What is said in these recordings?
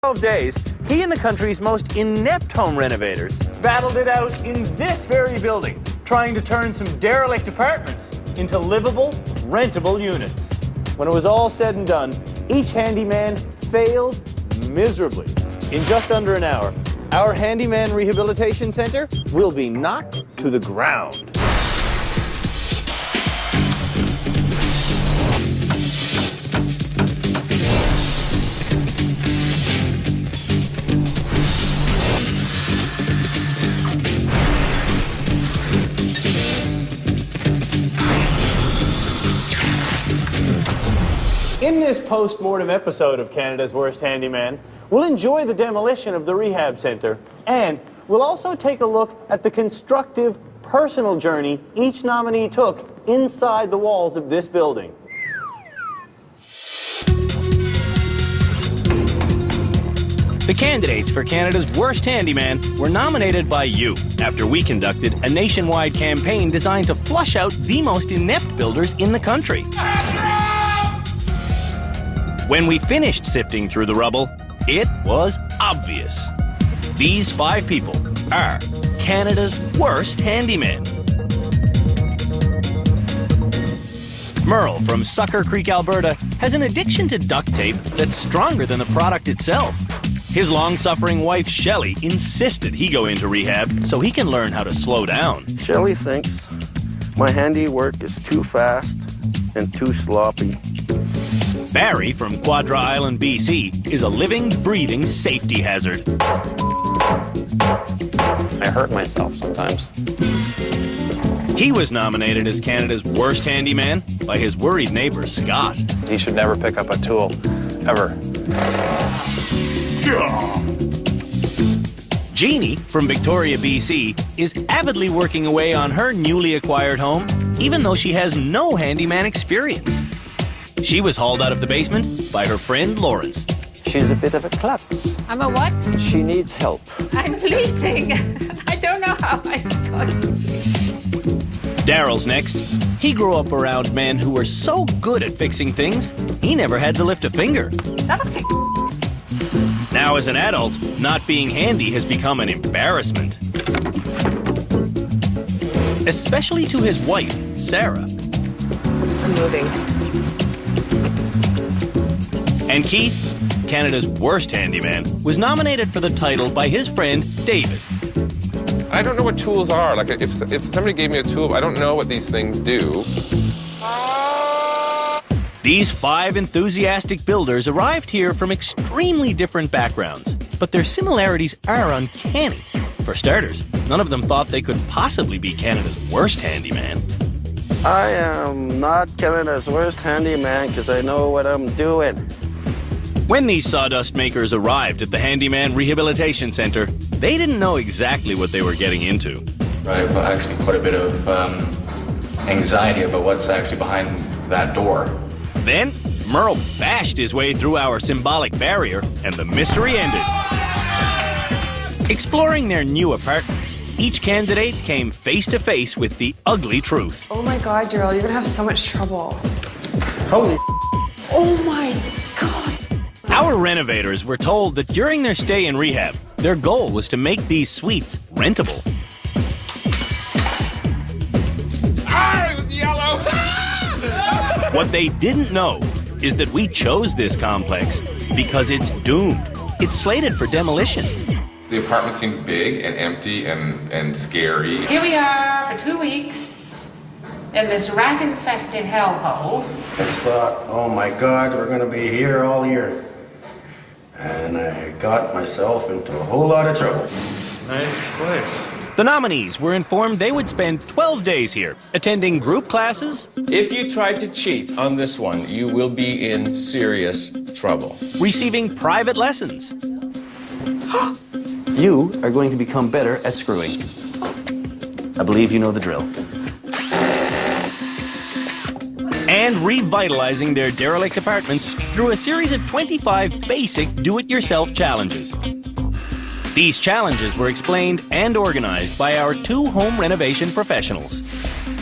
12 days, he and the country's most inept home renovators battled it out in this very building, trying to turn some derelict apartments into livable, rentable units. When it was all said and done, each handyman failed miserably. In just under an hour, our Handyman Rehabilitation Center will be knocked to the ground. In this post-mortem episode of Canada's Worst Handyman, we'll enjoy the demolition of the rehab center, and we'll also take a look at the constructive, personal journey each nominee took inside the walls of this building. The candidates for Canada's Worst Handyman were nominated by you after we conducted a nationwide campaign designed to flush out the most inept builders in the country. When we finished sifting through the rubble, it was obvious. These 5 people are Canada's worst handyman. Merle from Sucker Creek, Alberta, has an addiction to duct tape that's stronger than the product itself. His long-suffering wife, Shelley, insisted he go into rehab so he can learn how to slow down. Shelley thinks my handiwork is too fast and too sloppy. Barry from Quadra Island, BC, is a living, breathing safety hazard. I hurt myself sometimes. He was nominated as Canada's worst handyman by his worried neighbor, Scott. He should never pick up a tool, ever. Jeannie from Victoria, BC, is avidly working away on her newly acquired home, even though she has no handyman experience. She was hauled out of the basement by her friend Lawrence. She's a bit of a klutz. I'm a what? She needs help. I'm bleeding. I don't know how I got to bleed. Daryl's next. He grew up around men who were so good at fixing things, he never had to lift a finger. That looks like... Now as an adult, not being handy has become an embarrassment. Especially to his wife, Sarah. I'm moving. And Keith, Canada's worst handyman, was nominated for the title by his friend, David. I don't know what tools are. Like, if somebody gave me a tool, I don't know what these things do. These 5 enthusiastic builders arrived here from extremely different backgrounds, but their similarities are uncanny. For starters, none of them thought they could possibly be Canada's worst handyman. I am not Canada's worst handyman because I know what I'm doing. When these sawdust makers arrived at the Handyman Rehabilitation Center, they didn't know exactly what they were getting into. I have actually quite a bit of anxiety about what's actually behind that door. Then, Merle bashed his way through our symbolic barrier, and the mystery ended. Exploring their new apartments, each candidate came face to face with the ugly truth. Oh my God, Daryl, you're gonna have so much trouble. Holy Oh my God. Our renovators were told that during their stay in rehab, their goal was to make these suites rentable. Ah, it was yellow! What they didn't know is that we chose this complex because it's doomed. It's slated for demolition. The apartment seemed big and empty and scary. Here we are for 2 weeks in this rat-infested hellhole. I thought, oh my God, we're going to be here all year. And I got myself into a whole lot of trouble. Nice place. The nominees were informed they would spend 12 days here, attending group classes, If you tried to cheat on this one, you will be in serious trouble. receiving private lessons, You are going to become better at screwing. I believe you know the drill. and revitalizing their derelict apartments through a series of 25 basic do-it-yourself challenges. These challenges were explained and organized by our 2 home renovation professionals.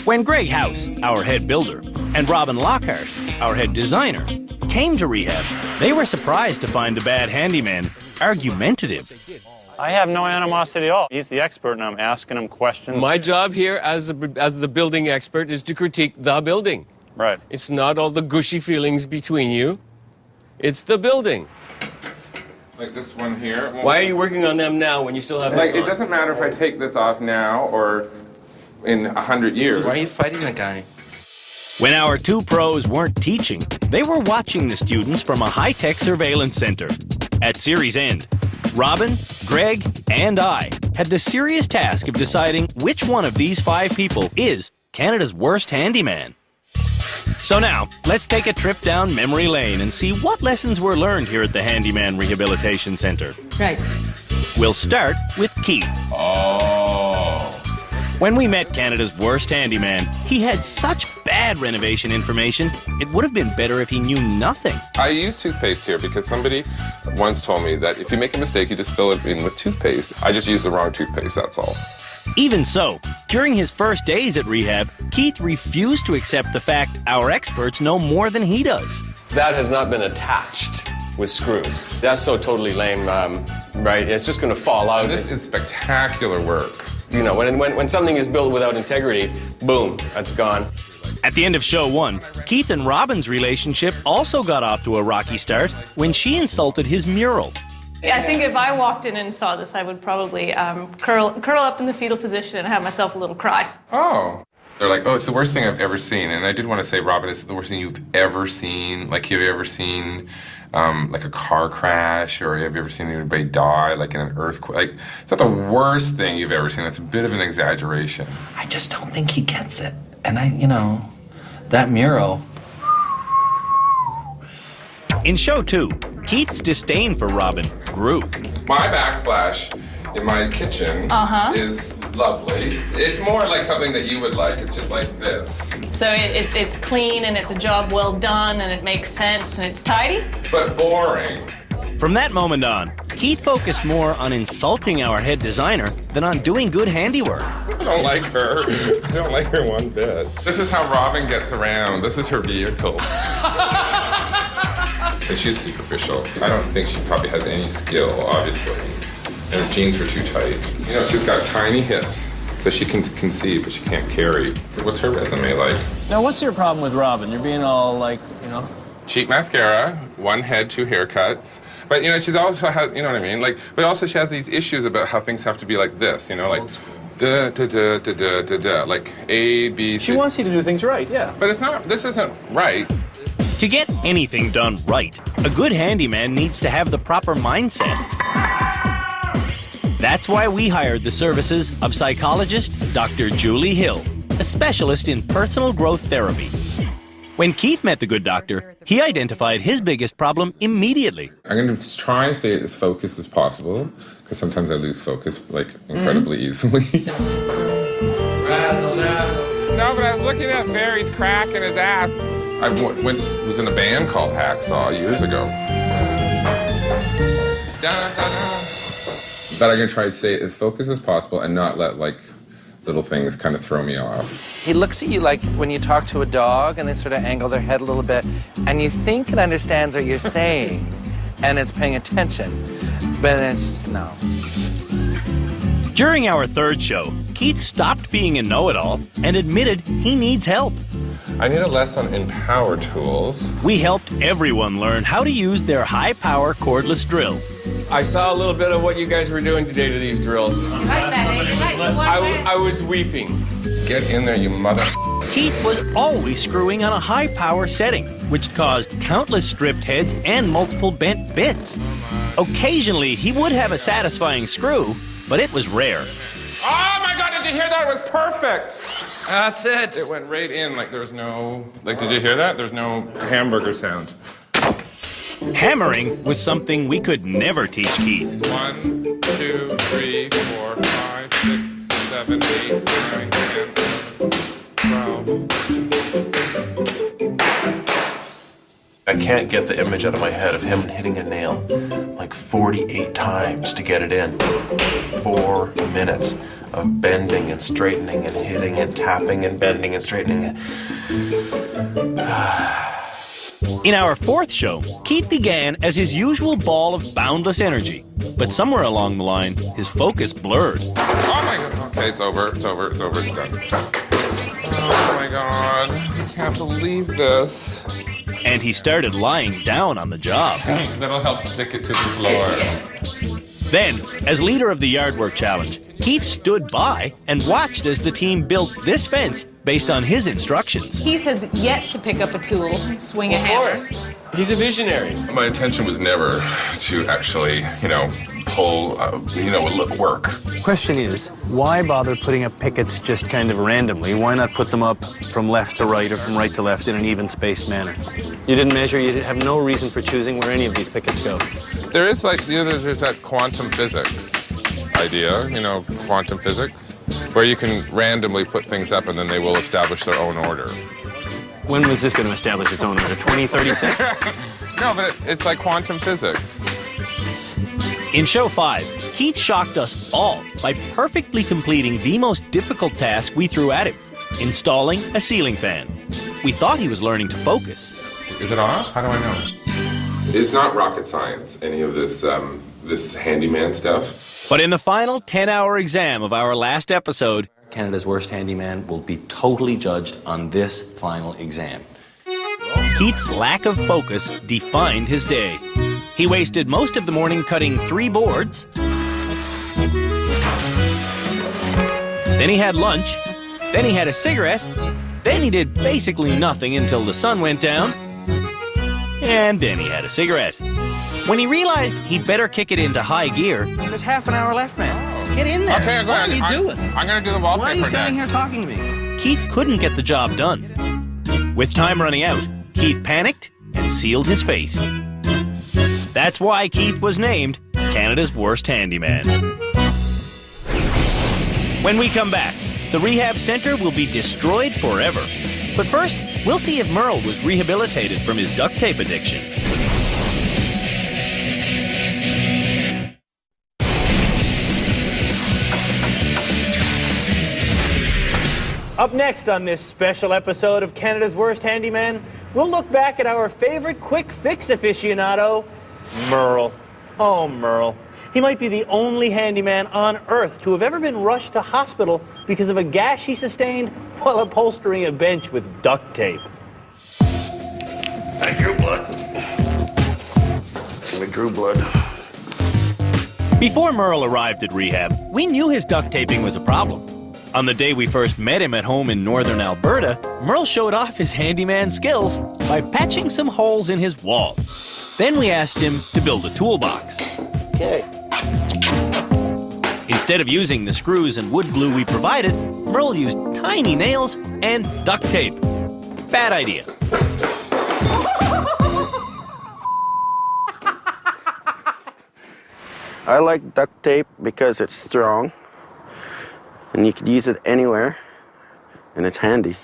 When Greg House, our head builder, and Robin Lockhart, our head designer, came to rehab, they were surprised to find the bad handyman argumentative. I have no animosity at all. He's the expert, and I'm asking him questions. My job here as the building expert is to critique the building. Right. It's not all the gushy feelings between you. It's the building. Like this one here. Why are you working on them now when you still have this on? It doesn't matter if I take this off now or in 100 years. Why are you fighting the guy? When our two pros weren't teaching, they were watching the students from a high-tech surveillance center. At series end, Robin, Greg, and I had the serious task of deciding which one of these 5 people is Canada's worst handyman. So now, let's take a trip down memory lane and see what lessons were learned here at the Handyman Rehabilitation Center. Right. We'll start with Keith. Oh. When we met Canada's worst handyman, he had such bad renovation information, it would have been better if he knew nothing. I use toothpaste here because somebody once told me that if you make a mistake, you just fill it in with toothpaste. I just used the wrong toothpaste, that's all. Even so, during his first days at rehab, Keith refused to accept the fact our experts know more than he does. That has not been attached with screws. That's so totally lame, right? It's just going to fall out. This is spectacular work. You know, when something is built without integrity, boom, that's gone. At the end of show 1, Keith and Robin's relationship also got off to a rocky start when she insulted his mural. I think if I walked in and saw this, I would probably curl up in the fetal position and have myself a little cry. Oh. They're like, oh, it's the worst thing I've ever seen. And I did want to say, Robin, it's the worst thing you've ever seen. Like, have you ever seen, like, a car crash? Or have you ever seen anybody die, like, in an earthquake? Like, it's not the worst thing you've ever seen. It's a bit of an exaggeration. I just don't think he gets it. And that mural. In show 2, Keith's disdain for Robin grew. My backsplash in my kitchen is lovely. It's more like something that you would like. It's just like this. So it's clean and it's a job well done and it makes sense and it's tidy? But boring. From that moment on, Keith focused more on insulting our head designer than on doing good handiwork. I don't like her. I don't like her one bit. This is how Robin gets around. This is her vehicle. And she's superficial. I don't think she probably has any skill, obviously. And her jeans were too tight. You know, she's got tiny hips, so she can conceive, but she can't carry. What's her resume like? Now, what's your problem with Robin? You're being all Cheap mascara, 1 head, 2 haircuts. But, she's also has, you know what I mean? Like, but also she has these issues about how things have to be like this, like da da da da da da da, like A, B, C. She wants you to do things right, yeah. But it's not, this isn't right. To get anything done right, a good handyman needs to have the proper mindset. That's why we hired the services of psychologist Dr. Julie Hill, a specialist in personal growth therapy. When Keith met the good doctor, he identified his biggest problem immediately. I'm going to try and stay as focused as possible, because sometimes I lose focus, like, incredibly easily. Razzle dazzle. No, but I was looking at Barry's crack in his ass. I was in a band called Hacksaw years ago. But I'm going to try to stay as focused as possible and not let, little things kind of throw me off. He looks at you like when you talk to a dog and they sort of angle their head a little bit, and you think it understands what you're saying, and it's paying attention. But it's just, no. During our 3rd show, Keith stopped being a know-it-all and admitted he needs help. I need a lesson in power tools. We helped everyone learn how to use their high-power cordless drill. I saw a little bit of what you guys were doing today to these drills. I was weeping. Get in there, you mother. Keith was always screwing on a high-power setting, which caused countless stripped heads and multiple bent bits. Occasionally, he would have a satisfying screw, but it was rare. Oh my God, did you hear that? It was perfect. That's it. It went right in, there was no, did you hear that? There's no hamburger sound. Hammering was something we could never teach Keith. 1, 2, 3, 4, 5, 6, 7, 8, 9, 10, 11, 12. I can't get the image out of my head of him hitting a nail 48 times to get it in. 4 minutes of bending and straightening and hitting and tapping and bending and straightening. In our fourth show, Keith began as his usual ball of boundless energy. But somewhere along the line, his focus blurred. Oh my god. Okay, it's over. It's over. It's over. It's done. Oh my god. I can't believe this. And he started lying down on the job. That'll help stick it to the floor. Then, as leader of the Yard Work Challenge, Keith stood by and watched as the team built this fence based on his instructions. Keith has yet to pick up a tool, swing a hammer. He's a visionary. My intention was never to actually, pull, work. Question is, why bother putting up pickets just kind of randomly? Why not put them up from left to right or from right to left in an even-spaced manner? You didn't measure, you have no reason for choosing where any of these pickets go. There is there's that quantum physics idea, quantum physics, where you can randomly put things up and then they will establish their own order. When was this going to establish its own order? 2036? No, but it's like quantum physics. In show 5, Keith shocked us all by perfectly completing the most difficult task we threw at him, installing a ceiling fan. We thought he was learning to focus. Is it off? How do I know? It's not rocket science, any of this, this handyman stuff. But in the final 10-hour exam of our last episode, Canada's Worst Handyman will be totally judged on this final exam. Keith's lack of focus defined his day. He wasted most of the morning cutting 3 boards. Then he had lunch. Then he had a cigarette. Then he did basically nothing until the sun went down. And then he had a cigarette. When he realized he'd better kick it into high gear... There's half an hour left, man. Get in there. Okay, what are you doing? I'm going to do the wallpaper Why are you standing next. here talking to me? Keith couldn't get the job done. With time running out, Keith panicked and sealed his fate. That's why Keith was named Canada's Worst Handyman. When we come back, the rehab center will be destroyed forever. But first, we'll see if Merle was rehabilitated from his duct tape addiction. Up next on this special episode of Canada's Worst Handyman, we'll look back at our favorite quick fix aficionado, Merle. Oh, Merle. He might be the only handyman on Earth to have ever been rushed to hospital because of a gash he sustained while upholstering a bench with duct tape. I drew blood. I drew blood. Before Merle arrived at rehab, we knew his duct taping was a problem. On the day we first met him at home in northern Alberta, Merle showed off his handyman skills by patching some holes in his wall. Then we asked him to build a toolbox. Okay. Instead of using the screws and wood glue we provided, Merle used tiny nails and duct tape. Bad idea. I like duct tape because it's strong and you can use it anywhere and it's handy.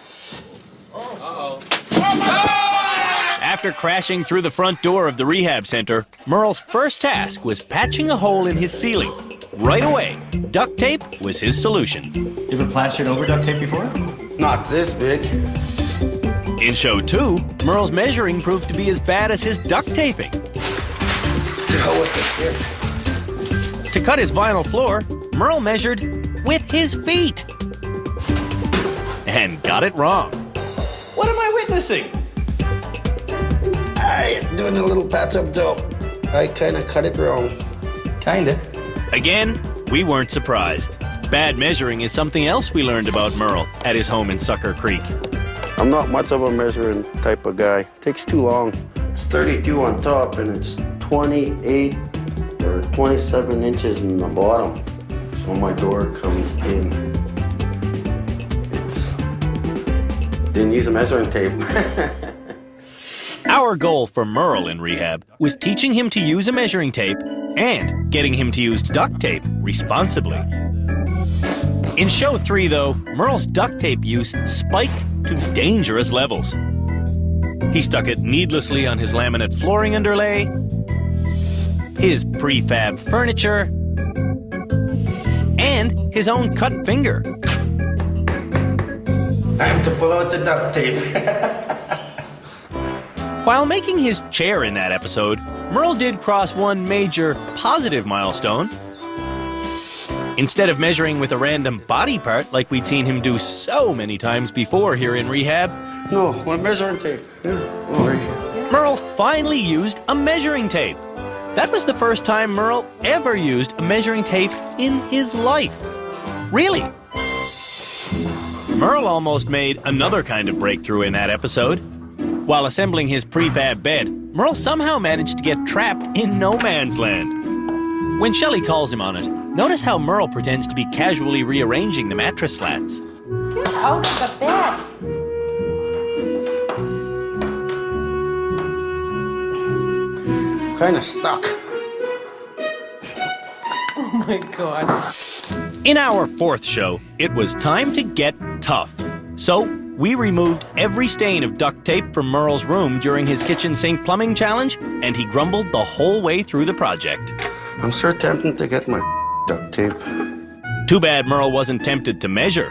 After crashing through the front door of the rehab center, Merle's first task was patching a hole in his ceiling. Right away, duct tape was his solution. You ever plastered over duct tape before? Not this big. In show 2, Merle's measuring proved to be as bad as his duct taping. What's it here? To cut his vinyl floor, Merle measured with his feet. And got it wrong. What am I witnessing? I'm doing a little patch up job. I kind of cut it wrong. Kinda. Again, we weren't surprised. Bad measuring is something else we learned about Merle at his home in Sucker Creek. I'm not much of a measuring type of guy. It takes too long. It's 32 on top and it's 28 or 27 inches in the bottom. So when my door comes in, didn't use a measuring tape. Our goal for Merle in rehab was teaching him to use a measuring tape and getting him to use duct tape responsibly. In show 3, though, Merle's duct tape use spiked to dangerous levels. He stuck it needlessly on his laminate flooring underlay, his prefab furniture, and his own cut finger. Time to pull out the duct tape. While making his chair in that episode, Merle did cross one major positive milestone. Instead of measuring with a random body part like we'd seen him do so many times before here in rehab, No, my measuring tape. Yeah, over here. Merle finally used a measuring tape. That was the first time Merle ever used a measuring tape in his life. Really? Merle almost made another kind of breakthrough in that episode. While assembling his prefab bed, Merle somehow managed to get trapped in no man's land. When Shelley calls him on it, notice how Merle pretends to be casually rearranging the mattress slats. Get out of the bed. Kind of stuck. Oh my God. In our fourth show, it was time to get tough. So, we removed every stain of duct tape from Merle's room during his kitchen sink plumbing challenge, and he grumbled the whole way through the project. I'm sure tempted to get my duct tape. Too bad Merle wasn't tempted to measure.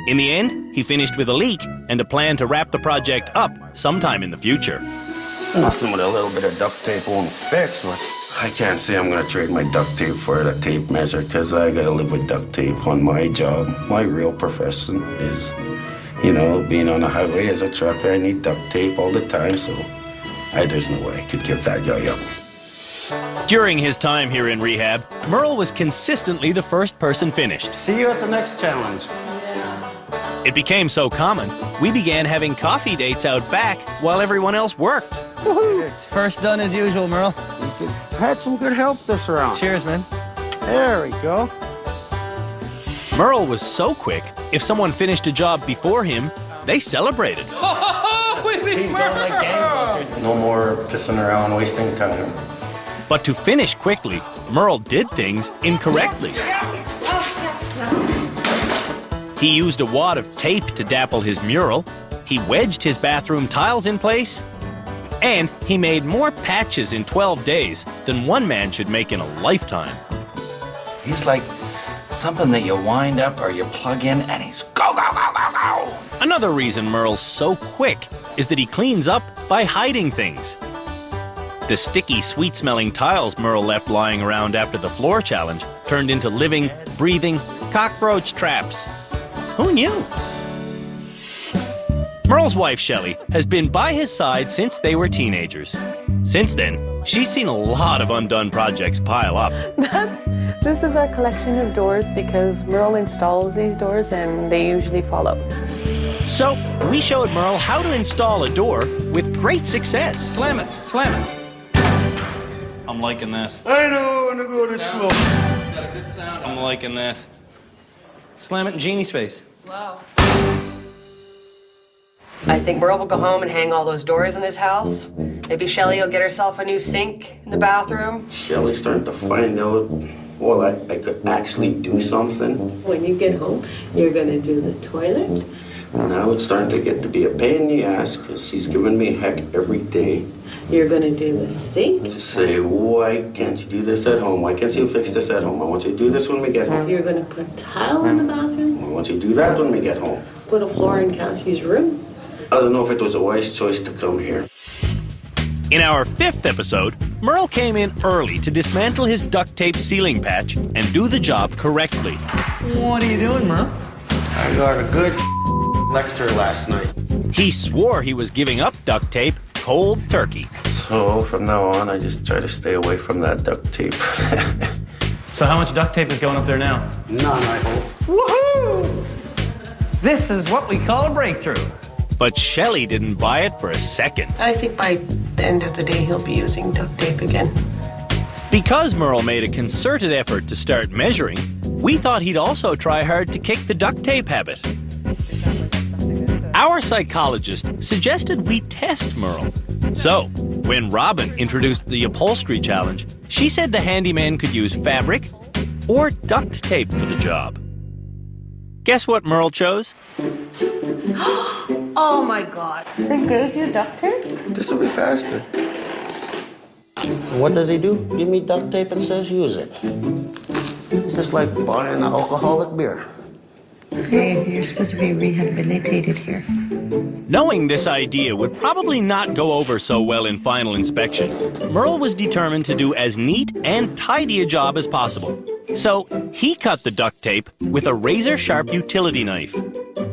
In the end, he finished with a leak and a plan to wrap the project up sometime in the future. Nothing with a little bit of duct tape won't fix, but I can't say I'm gonna trade my duct tape for a tape measure, because I gotta live with duct tape on my job. My real profession is, being on the highway as a trucker. I need duct tape all the time, so there's no way I could give that guy up. During his time here in rehab, Merle was consistently the first person finished. See you at the next challenge. It became so common, we began having coffee dates out back while everyone else worked. Woohoo! First done as usual, Merle. Had some good help this round. Cheers, man. There we go. Merle was so quick, if someone finished a job before him, they celebrated. He's going like gangbusters. No more pissing around, wasting time. But to finish quickly, Merle did things incorrectly. He used a wad of tape to dapple his mural, he wedged his bathroom tiles in place, and he made more patches in 12 days than one man should make in a lifetime. He's like something that you wind up or you plug in and he's go, go, go, go, go. Another reason Merle's so quick is that he cleans up by hiding things. The sticky, sweet-smelling tiles Merle left lying around after the floor challenge turned into living, breathing cockroach traps. Who knew? Merle's wife, Shelley, has been by his side since they were teenagers. Since then, she's seen a lot of undone projects pile up. This is our collection of doors because Merle installs these doors and they usually fall out. So, we showed Merle how to install a door with great success. Slam it, slam it. I'm liking this. I know, I want to go to school. It's got a good sound. I'm liking this. Slam it in Jeannie's face. Wow. I think Merle will go home and hang all those doors in his house. Maybe Shelley will get herself a new sink in the bathroom. Shelley's starting to find out, well, I could actually do something. When you get home, you're gonna do the toilet. Now it's starting to get to be a pain in the ass because she's giving me heck every day. You're gonna do the sink. To say, why can't you do this at home? Why can't you fix this at home? I want you to do this when we get home. You're gonna put tile in the bathroom. I want you to do that when we get home. Put a floor in Cassie's room. I don't know if it was a wise choice to come here. In our fifth episode, Merle came in early to dismantle his duct tape ceiling patch and do the job correctly. What are you doing, Merle? I got a good lecture last night. He swore he was giving up duct tape cold turkey. So from now on, I just try to stay away from that duct tape. So how much duct tape is going up there now? None, I hope. Woohoo! This is what we call a breakthrough. But Shelley didn't buy it for a second. I think by the end of the day, he'll be using duct tape again. Because Merle made a concerted effort to start measuring, we thought he'd also try hard to kick the duct tape habit. Our psychologist suggested we test Merle. So, when Robin introduced the upholstery challenge, she said the handyman could use fabric or duct tape for the job. Guess what Merle chose? Oh my God. They gave you duct tape? This will be faster. What does he do? Give me duct tape and says use it. It's just like buying an alcoholic beer. Hey, you're supposed to be rehabilitated here. Knowing this idea would probably not go over so well in final inspection, Merle was determined to do as neat and tidy a job as possible. So he cut the duct tape with a razor-sharp utility knife.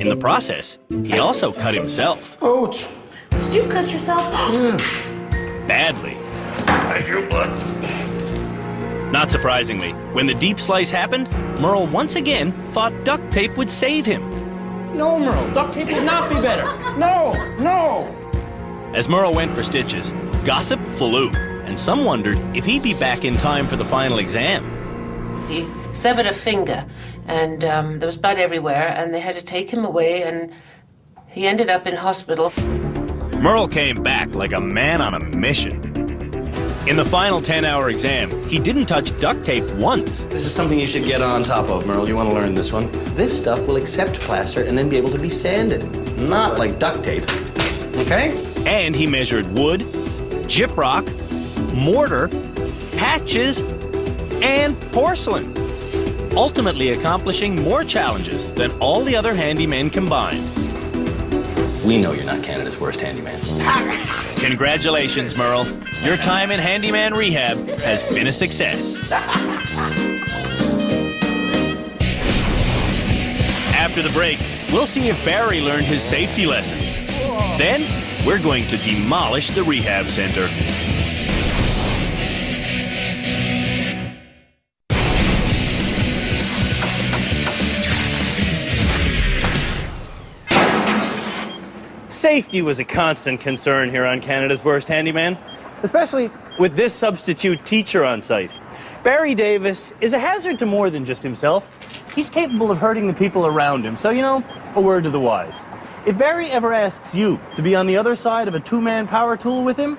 In the process, he also cut himself. Ouch! Did you cut yourself? Badly. I drew blood. Not surprisingly, when the deep slice happened, Merle once again thought duct tape would save him. No, Merle, duct tape would not be better. No, no! As Merle went for stitches, gossip flew, and some wondered if he'd be back in time for the final exam. He severed a finger, and there was blood everywhere, and they had to take him away, and he ended up in hospital. Merle came back like a man on a mission. In the final 10-hour exam, he didn't touch duct tape once. This is something you should get on top of, Merle. You want to learn this one. This stuff will accept plaster and then be able to be sanded. Not like duct tape. Okay? And he measured wood, gyprock, mortar, patches, and porcelain, ultimately accomplishing more challenges than all the other handymen combined. We know you're not Canada's worst handyman. Congratulations, Merle. Your time in handyman rehab has been a success. After the break, we'll see if Barry learned his safety lesson. Then, we're going to demolish the rehab center. Safety was a constant concern here on Canada's Worst Handyman, especially with this substitute teacher on site. Barry Davis is a hazard to more than just himself. He's capable of hurting the people around him, so, a word to the wise. If Barry ever asks you to be on the other side of a two-man power tool with him,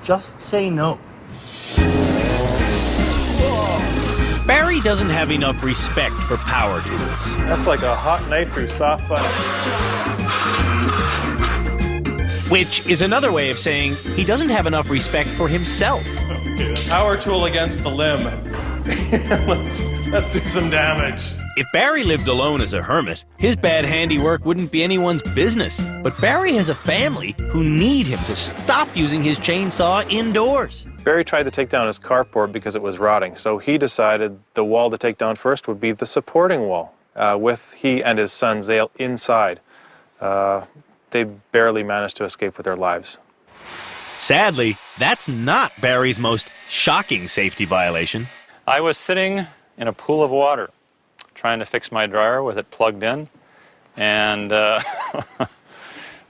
just say no. Barry doesn't have enough respect for power tools. That's like a hot knife through soft butter. Which is another way of saying he doesn't have enough respect for himself. Okay, power tool against the limb. let's do some damage. If Barry lived alone as a hermit, his bad handiwork wouldn't be anyone's business. But Barry has a family who need him to stop using his chainsaw indoors. Barry tried to take down his carport because it was rotting, so he decided the wall to take down first would be the supporting wall, with he and his son Zale inside. They barely managed to escape with their lives. Sadly, that's not Barry's most shocking safety violation. I was sitting in a pool of water trying to fix my dryer with it plugged in, and the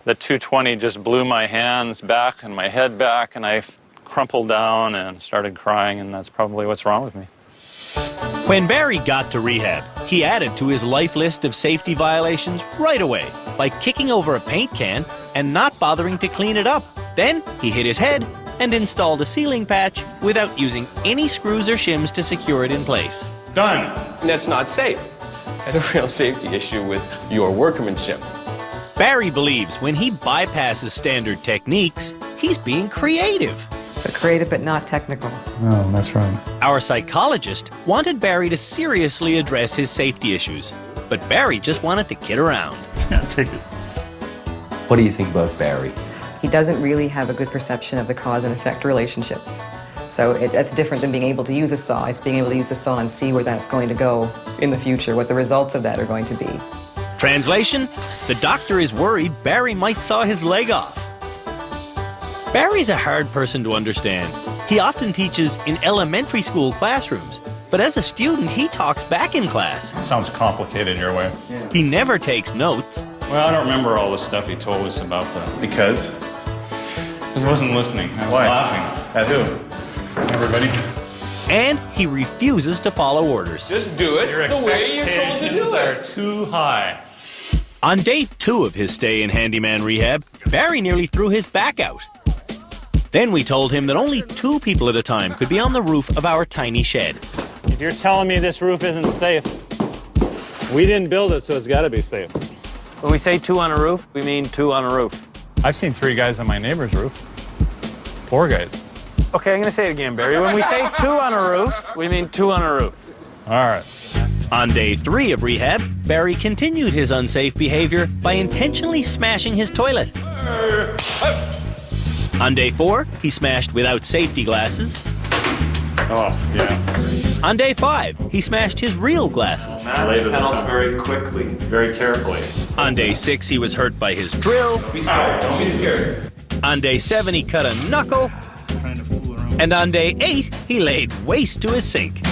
220 just blew my hands back and my head back, and I crumpled down and started crying, and that's probably what's wrong with me. When Barry got to rehab, he added to his life list of safety violations right away by kicking over a paint can and not bothering to clean it up. Then he hit his head and installed a ceiling patch without using any screws or shims to secure it in place. Done. That's not safe. There's a real safety issue with your workmanship. Barry believes when he bypasses standard techniques, he's being creative. So creative but not technical. No, that's right. Our psychologist wanted Barry to seriously address his safety issues, but Barry just wanted to kid around. Yeah, take it. What do you think about Barry? He doesn't really have a good perception of the cause and effect relationships. So that's different than being able to use a saw. It's being able to use the saw and see where that's going to go in the future, what the results of that are going to be. Translation, the doctor is worried Barry might saw his leg off. Barry's a hard person to understand. He often teaches in elementary school classrooms, but as a student, he talks back in class. Sounds complicated your way. Yeah. He never takes notes. Well, I don't remember all the stuff he told us about the... Because? Because I wasn't listening. I was laughing. At who? Everybody. And he refuses to follow orders. Just do it the way you're told to do it. Are too high. On day 2 of his stay in handyman rehab, Barry nearly threw his back out. Then we told him that only 2 people at a time could be on the roof of our tiny shed. If you're telling me this roof isn't safe, we didn't build it, so it's got to be safe. When we say 2 on a roof, we mean 2 on a roof. I've seen 3 guys on my neighbor's roof. 4 guys. Okay, I'm going to say it again, Barry. When we say 2 on a roof, we mean 2 on a roof. All right. On day 3 of rehab, Barry continued his unsafe behavior by intentionally smashing his toilet. On day 4, he smashed without safety glasses. Oh, yeah. On day 5, he smashed his real glasses. Lay the panels very quickly, very carefully. On day 6, he was hurt by his drill. Be scared. Don't be scared. On day 7, he cut a knuckle. And on day 8, he laid waste to his sink.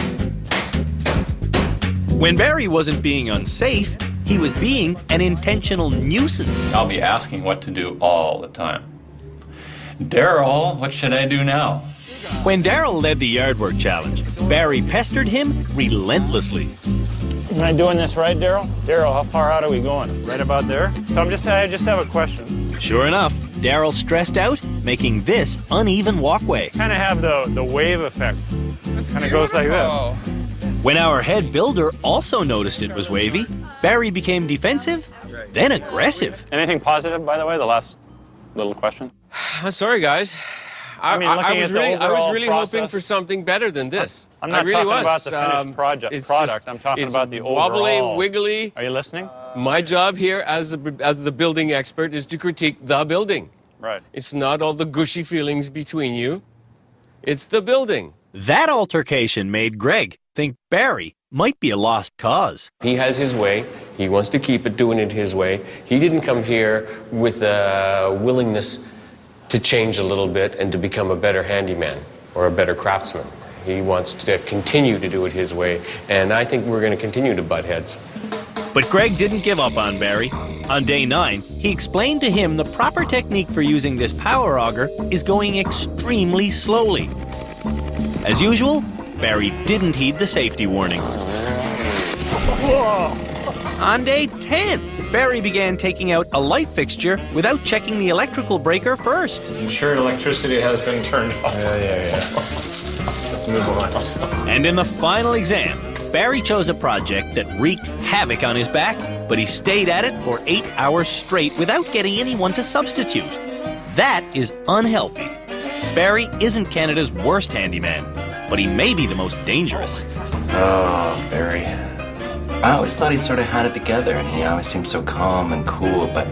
When Barry wasn't being unsafe, he was being an intentional nuisance. I'll be asking what to do all the time. Daryl, what should I do now? When Daryl led the yard work challenge, Barry pestered him relentlessly. Am I doing this right, Daryl? Daryl, how far out are we going? Right about there? So I just have a question. Sure enough, Daryl stressed out, making this uneven walkway. Kind of have the wave effect. It kind of goes like this. When our head builder also noticed it was wavy, Barry became defensive, then aggressive. Anything positive, by the way, the last little question? Sorry, guys. I was really hoping for something better than this. I'm not really talking was. about the finished product. I'm talking about the overall. Wobbly, wiggly. Are you listening? My job here as the building expert is to critique the building. Right. It's not all the gushy feelings between you. It's the building. That altercation made Greg think Barry might be a lost cause. He has his way. He wants to keep it doing it his way. He didn't come here with a willingness to change a little bit and to become a better handyman or a better craftsman. He wants to continue to do it his way, and I think we're going to continue to butt heads. But Greg didn't give up on Barry. On day 9, he explained to him the proper technique for using this power auger is going extremely slowly. As usual, Barry didn't heed the safety warning. On day 10, Barry began taking out a light fixture without checking the electrical breaker first. I'm sure electricity has been turned off. Yeah. Let's move on. And in the final exam, Barry chose a project that wreaked havoc on his back, but he stayed at it for 8 hours straight without getting anyone to substitute. That is unhealthy. Barry isn't Canada's worst handyman, but he may be the most dangerous. Oh, Barry. I always thought he sort of had it together, and he always seemed so calm and cool, but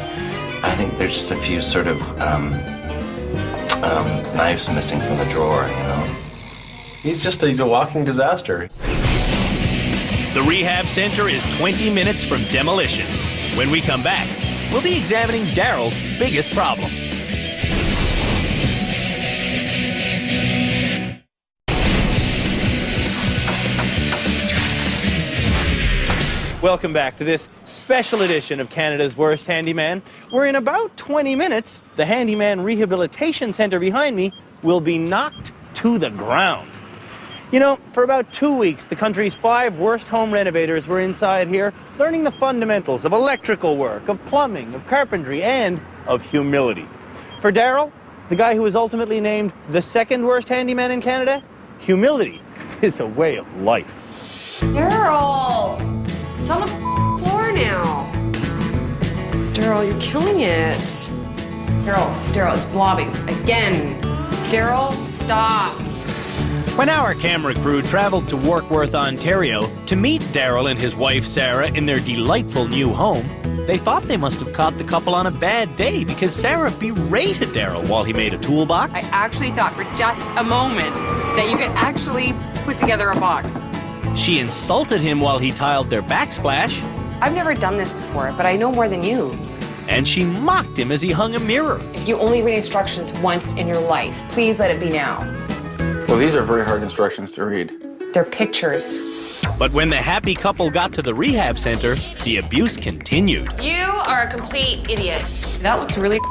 I think there's just a few sort of knives missing from the drawer, you know? He's a walking disaster. The rehab center is 20 minutes from demolition. When we come back, we'll be examining Daryl's biggest problem. Welcome back to this special edition of Canada's Worst Handyman, where in about 20 minutes, the Handyman Rehabilitation Centre behind me will be knocked to the ground. You know, for about 2 weeks, the country's 5 worst home renovators were inside here, learning the fundamentals of electrical work, of plumbing, of carpentry, and of humility. For Daryl, the guy who was ultimately named the 2nd worst handyman in Canada, humility is a way of life. Daryl! It's on the floor now. Daryl, you're killing it. Daryl, it's blobbing. Again. Daryl, stop. When our camera crew traveled to Warkworth, Ontario to meet Daryl and his wife Sarah in their delightful new home, they thought they must have caught the couple on a bad day because Sarah berated Daryl while he made a toolbox. I actually thought for just a moment that you could actually put together a box. She insulted him while he tiled their backsplash. I've never done this before, but I know more than you. And she mocked him as he hung a mirror. If you only read instructions once in your life, please let it be now. Well, these are very hard instructions to read. They're pictures. But when the happy couple got to the rehab center, the abuse continued. You are a complete idiot. That looks really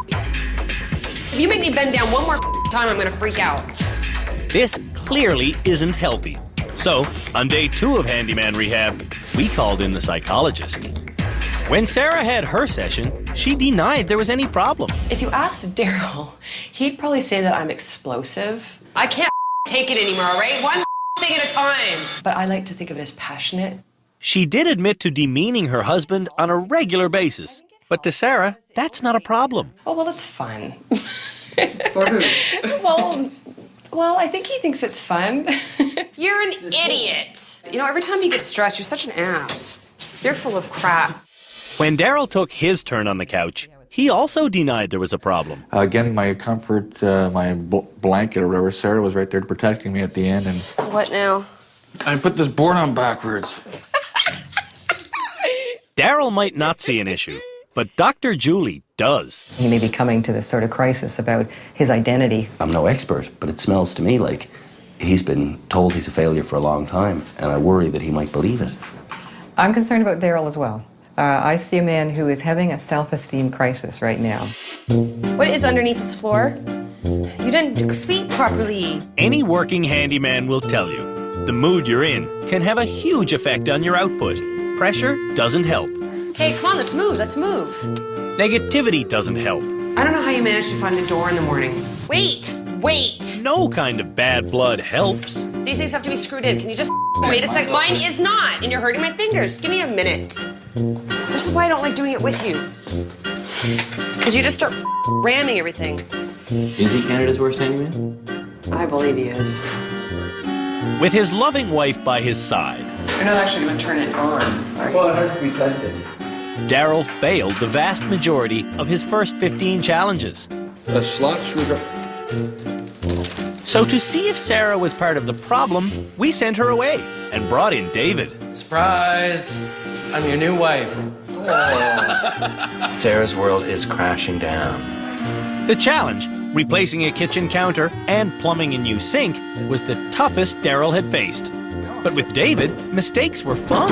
If you make me bend down one more time, I'm gonna freak out. This clearly isn't healthy. So, on day 2 of Handyman Rehab, we called in the psychologist. When Sarah had her session, she denied there was any problem. If you asked Daryl, he'd probably say that I'm explosive. I can't take it anymore, all right? One thing at a time. But I like to think of it as passionate. She did admit to demeaning her husband on a regular basis. But to Sarah, that's not a problem. Oh, well, it's fun. For who? Well, Well, I think he thinks it's fun. You're an idiot. You know, every time you get stressed, you're such an ass. You're full of crap. When Daryl took his turn on the couch, he also denied there was a problem. Again, my comfort, my blanket or whatever, Sarah was right there protecting me at the end. And What now? I put this board on backwards. Daryl might not see an issue, but Dr. Julie does. He may be coming to this sort of crisis about his identity. I'm no expert, but it smells to me like he's been told he's a failure for a long time, and I worry that he might believe it. I'm concerned about Daryl as well. I see a man who is having a self-esteem crisis right now. What is underneath this floor? You didn't sweep properly. Any working handyman will tell you, the mood you're in can have a huge effect on your output. Pressure doesn't help. Okay, come on, let's move, let's move. Negativity doesn't help. I don't know how you managed to find the door in the morning. Wait! No kind of bad blood helps. These things have to be screwed in. Can you just wait a sec? Mine is not, and you're hurting my fingers. Give me a minute. This is why I don't like doing it with you. Because you just start ramming everything. Is he Canada's worst handyman? I believe he is. With his loving wife by his side, You're not actually going to turn it on, are you? Well, it has to be tested. Daryl failed the vast majority of his first 15 challenges. The slot screwdriver. So to see if Sarah was part of the problem, we sent her away and brought in David. Surprise! I'm your new wife. Sarah's world is crashing down. The challenge, replacing a kitchen counter and plumbing a new sink, was the toughest Daryl had faced. But with David, mistakes were fun.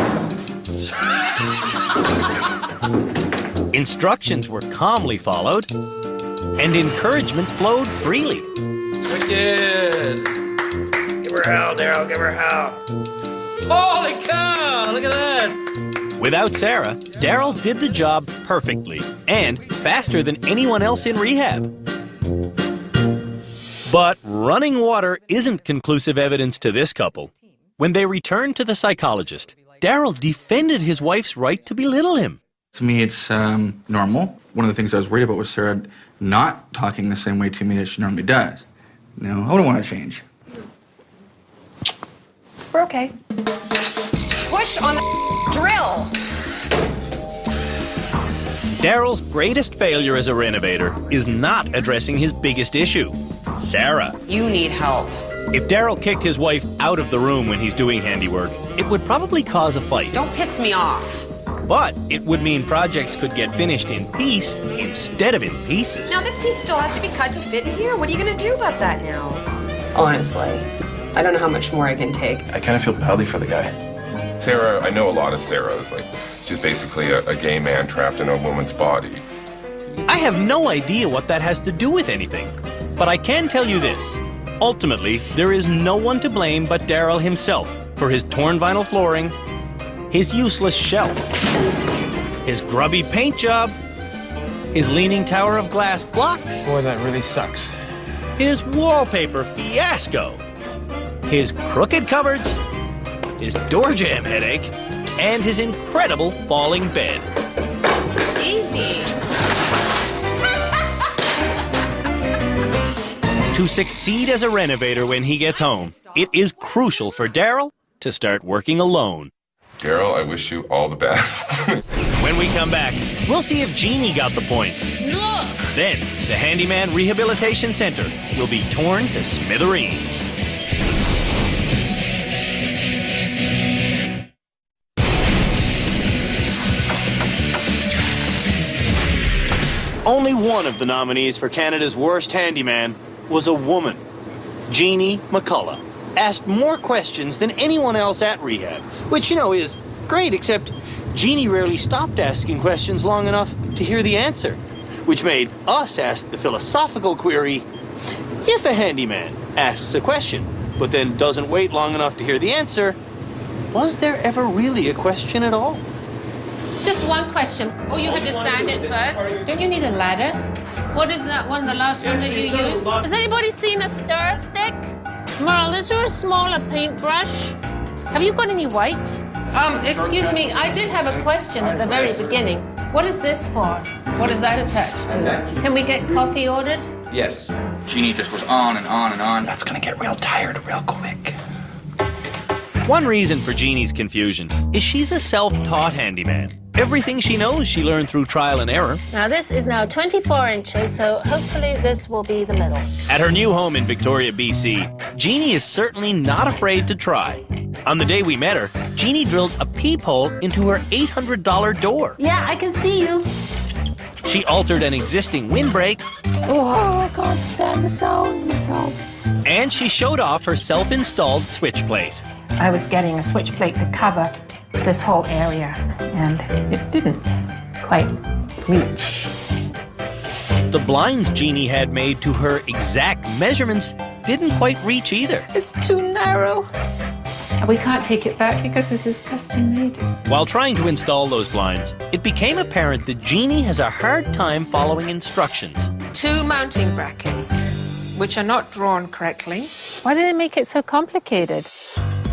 Instructions were calmly followed, and encouragement flowed freely. Wicked! Give her hell, Daryl, give her hell. Holy cow! Look at that! Without Sarah, Daryl did the job perfectly and faster than anyone else in rehab. But running water isn't conclusive evidence to this couple. When they returned to the psychologist, Daryl defended his wife's right to belittle him. To me, it's normal. One of the things I was worried about was Sarah not talking the same way to me that she normally does. No, I wouldn't want to change. We're okay. Push on the drill. Daryl's greatest failure as a renovator is not addressing his biggest issue, Sarah. You need help. If Daryl kicked his wife out of the room when he's doing handiwork, it would probably cause a fight. Don't piss me off. But it would mean projects could get finished in piece instead of in pieces. Now this piece still has to be cut to fit in here. What are you going to do about that now? Honestly, I don't know how much more I can take. I kind of feel badly for the guy. Sarah, I know a lot of Sarahs. Like, she's basically a gay man trapped in a woman's body. I have no idea what that has to do with anything. But I can tell you this. Ultimately, there is no one to blame but Daryl himself for his torn vinyl flooring, his useless shelf, his grubby paint job, his leaning tower of glass blocks. Boy, that really sucks. His wallpaper fiasco, his crooked cupboards, his door jamb headache, and his incredible falling bed. Easy. To succeed as a renovator when he gets home, it is crucial for Daryl to start working alone. Daryl, I wish you all the best. When we come back, we'll see if Jeannie got the point. Look! Then, the Handyman Rehabilitation Center will be torn to smithereens. Only one of the nominees for Canada's Worst Handyman was a woman. Jeannie McCullough asked more questions than anyone else at rehab, which, you know, is great, except Jeannie rarely stopped asking questions long enough to hear the answer, which made us ask the philosophical query, if a handyman asks a question, but then doesn't wait long enough to hear the answer, was there ever really a question at all? Just one question. Oh, you had to sand it first? Don't you need a ladder? What is that one, the last one that you use? Has anybody seen a stir stick? Merle, is there a smaller paintbrush? Have you got any white? Excuse me, I did have a question at the very beginning. What is this for? What is that attached to? Can we get coffee ordered? Yes. Jeannie just goes on and on and on. That's gonna get real tired real quick. One reason for Jeannie's confusion is she's a self-taught handyman. Everything she knows she learned through trial and error. Now this is now 24 inches, so hopefully this will be the middle. At her new home in Victoria, BC, Jeannie is certainly not afraid to try. On the day we met her, Jeannie drilled a peephole into her $800 door. Yeah, I can see you. She altered an existing windbreak. Oh, I can't stand the sound myself. And she showed off her self-installed switch plate. I was getting a switch plate to cover this whole area, and it didn't quite reach. The blinds Jeannie had made to her exact measurements didn't quite reach either. It's too narrow. We can't take it back because this is custom made. While trying to install those blinds, it became apparent that Jeannie has a hard time following instructions. 2 mounting brackets, which are not drawn correctly. Why do they make it so complicated?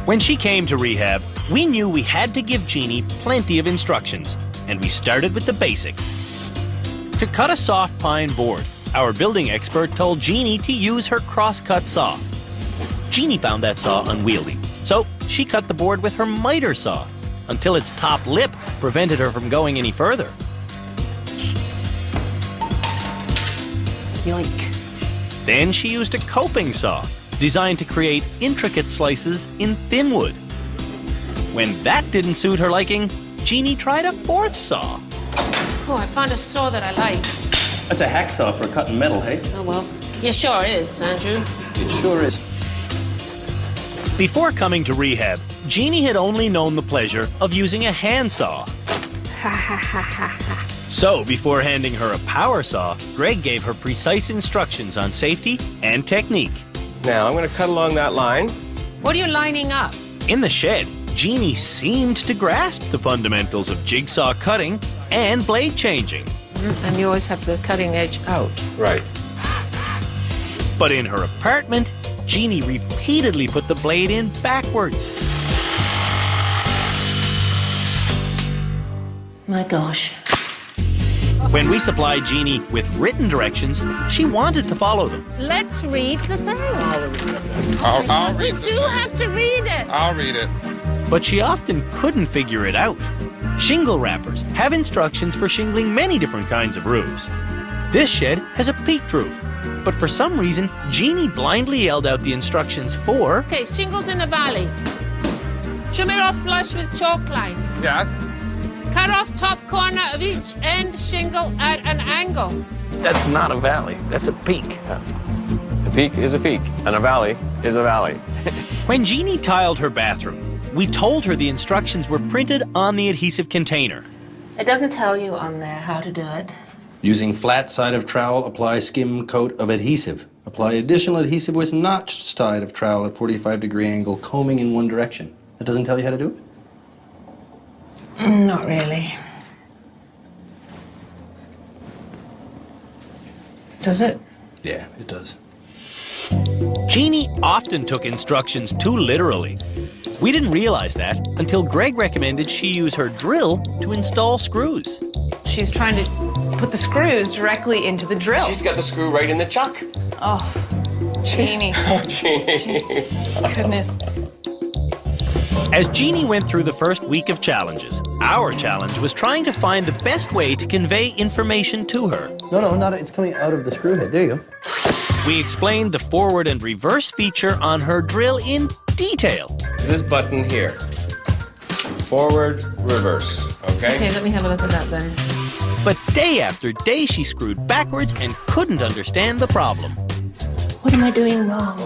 When she came to rehab, we knew we had to give Jeannie plenty of instructions, and we started with the basics. To cut a soft pine board, our building expert told Jeannie to use her cross-cut saw. Jeannie found that saw unwieldy, so she cut the board with her miter saw until its top lip prevented her from going any further. Yoink. Then she used a coping saw, designed to create intricate slices in thin wood. When that didn't suit her liking, Jeannie tried a 4th saw. Oh, I found a saw that I like. That's a hacksaw for cutting metal, hey? Oh, well. Yeah, sure is, Andrew. It sure is. Before coming to rehab, Jeannie had only known the pleasure of using a handsaw. So, before handing her a power saw, Greg gave her precise instructions on safety and technique. Now, I'm going to cut along that line. What are you lining up? In the shed, Jeannie seemed to grasp the fundamentals of jigsaw cutting and blade changing. And you always have the cutting edge out. Right. But in her apartment, Jeannie repeatedly put the blade in backwards. My gosh. When we supplied Jeannie with written directions, she wanted to follow them. Let's read the thing. I'll read You do have to read it. I'll read it. But she often couldn't figure it out. Shingle wrappers have instructions for shingling many different kinds of roofs. This shed has a peaked roof, but for some reason, Jeannie blindly yelled out the instructions for... Okay, shingles in a valley. Trim it off flush with chalk line. Yes. Cut off top corner of each end shingle at an angle. That's not a valley. That's a peak. A peak is a peak, and a valley is a valley. When Jeannie tiled her bathroom, we told her the instructions were printed on the adhesive container. It doesn't tell you on there how to do it. Using flat side of trowel, apply skim coat of adhesive. Apply additional adhesive with notched side of trowel at 45-degree angle, combing in one direction. That doesn't tell you how to do it? Not really. Does it? Yeah, it does. Jeannie often took instructions too literally. We didn't realize that until Greg recommended she use her drill to install screws. She's trying to put the screws directly into the drill. She's got the screw right in the chuck. Oh, Jeannie. Oh, Jeannie. Goodness. As Jeannie went through the first week of challenges, our challenge was trying to find the best way to convey information to her. No, not it's coming out of the screw head. There you go. We explained the forward and reverse feature on her drill in detail. This button here. Forward, reverse, okay? Okay, let me have a look at that then. But day after day, she screwed backwards and couldn't understand the problem. What am I doing wrong?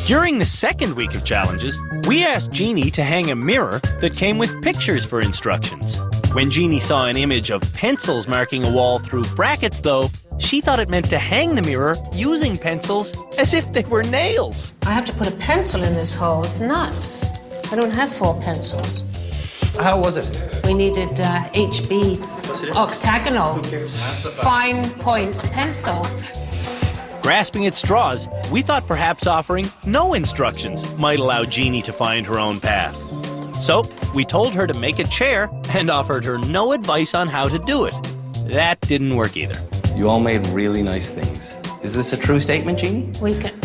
During the second week of challenges, we asked Jeannie to hang a mirror that came with pictures for instructions. When Jeannie saw an image of pencils marking a wall through brackets, though, she thought it meant to hang the mirror using pencils as if they were nails. I have to put a pencil in this hole. It's nuts. I don't have 4 pencils. How was it? We needed HB octagonal fine point pencils. Grasping at straws, we thought perhaps offering no instructions might allow Jeannie to find her own path. So we told her to make a chair and offered her no advice on how to do it. That didn't work either. You all made really nice things. Is this a true statement, Jeannie?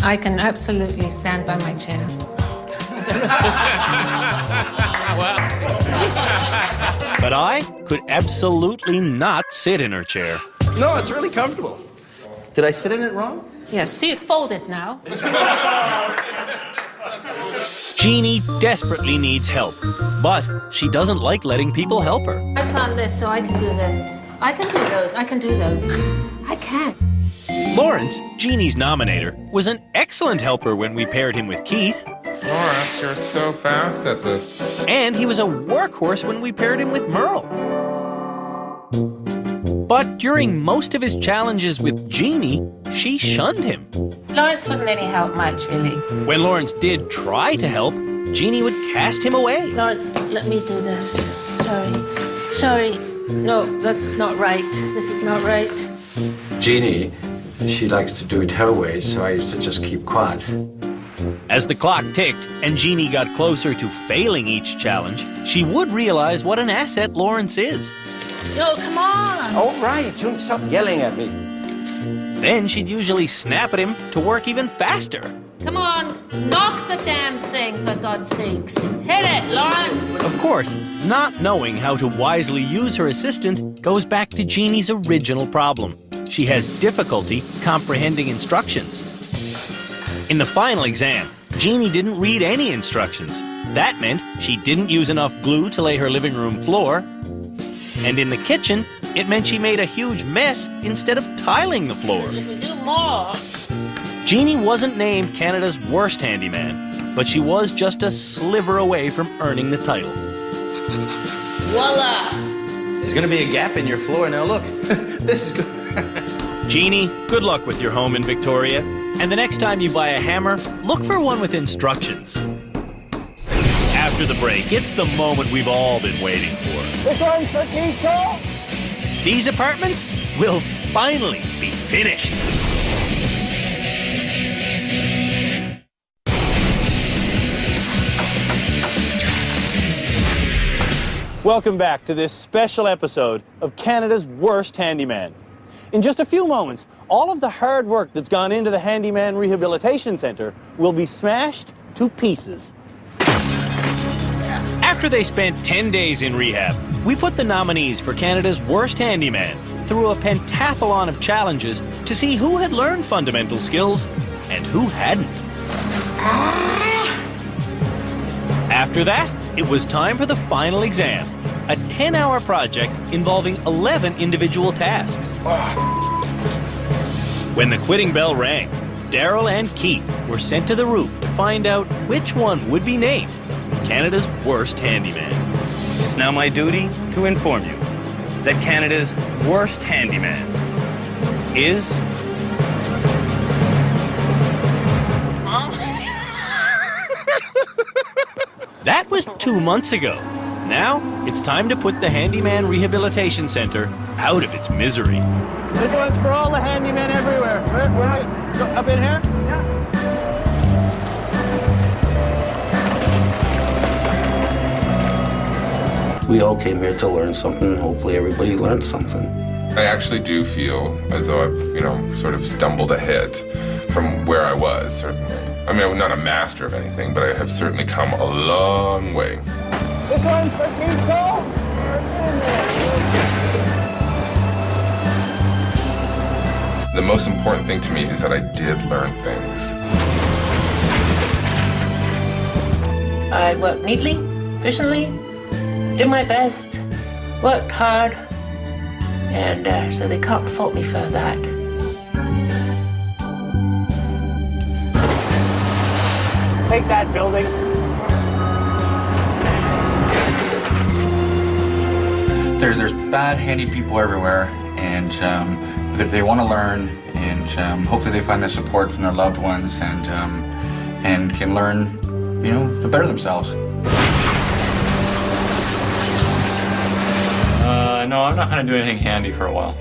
I can absolutely stand by my chair. But I could absolutely not sit in her chair. No, it's really comfortable. Did I sit in it wrong? Yes, see, it's folded now. Jeannie desperately needs help, but she doesn't like letting people help her. I found this, so I can do this. I can do those. I can do those. I can. Lawrence, Jeannie's nominator, was an excellent helper when we paired him with Keith. Lawrence, you're so fast at this. And he was a workhorse when we paired him with Merle. But during most of his challenges with Jeannie, she shunned him. Lawrence wasn't any help much, really. When Lawrence did try to help, Jeannie would cast him away. Lawrence, let me do this. Sorry. No, that's not right. This is not right. Jeannie, she likes to do it her way, so I used to just keep quiet. As the clock ticked and Jeannie got closer to failing each challenge, she would realize what an asset Lawrence is. No, come on. All right, don't stop yelling at me. Then she'd usually snap at him to work even faster. Come on, knock the damn thing, for God's sakes. Hit it, Lawrence. Of course, not knowing how to wisely use her assistant goes back to Jeannie's original problem. She has difficulty comprehending instructions. In the final exam, Jeannie didn't read any instructions. That meant she didn't use enough glue to lay her living room floor. And in the kitchen, it meant she made a huge mess instead of tiling the floor. If we do more. Jeannie wasn't named Canada's worst handyman, but she was just a sliver away from earning the title. Voila! There's gonna be a gap in your floor now. Look, this is good. Jeannie, good luck with your home in Victoria. And the next time you buy a hammer, look for one with instructions. After the break, it's the moment we've all been waiting for. This one's for Kiko. These apartments will finally be finished. Welcome back to this special episode of Canada's Worst Handyman. In just a few moments, all of the hard work that's gone into the Handyman Rehabilitation Centre will be smashed to pieces. After they spent 10 days in rehab, we put the nominees for Canada's Worst Handyman through a pentathlon of challenges to see who had learned fundamental skills and who hadn't. After that, it was time for the final exam, a 10-hour project involving 11 individual tasks. When the quitting bell rang, Daryl and Keith were sent to the roof to find out which one would be named Canada's Worst Handyman. It's now my duty to inform you that Canada's Worst Handyman is... That was 2 months ago. Now, it's time to put the Handyman Rehabilitation Centre out of its misery. This one's for all the handymen everywhere. Where up in here? Yeah. We all came here to learn something. Hopefully everybody learned something. I actually do feel as though I've, sort of stumbled ahead from where I was, certainly. I mean, I'm not a master of anything, but I have certainly come a long way. This one's for Kiko. The most important thing to me is that I did learn things. I worked neatly, efficiently, did my best, worked hard, and so they can't fault me for that. Take that building. There's bad, handy people everywhere, and they want to learn, and hopefully they find the support from their loved ones, and can learn, to better themselves. No, I'm not going to do anything handy for a while.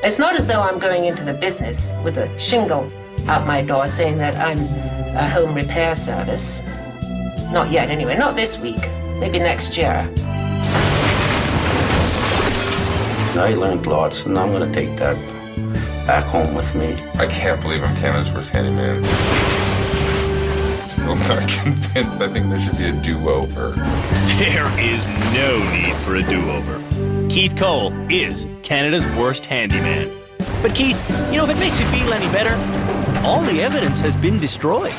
It's not as though I'm going into the business with a shingle out my door saying that I'm a home repair service. Not yet, anyway. Not this week. Maybe next year. I learned lots, and I'm gonna take that back home with me. I can't believe I'm Canada's worst handyman. I'm still not convinced. I think there should be a do-over. There is no need for a do-over. Keith Cole is Canada's worst handyman. But Keith, you know, if it makes you feel any better, all the evidence has been destroyed.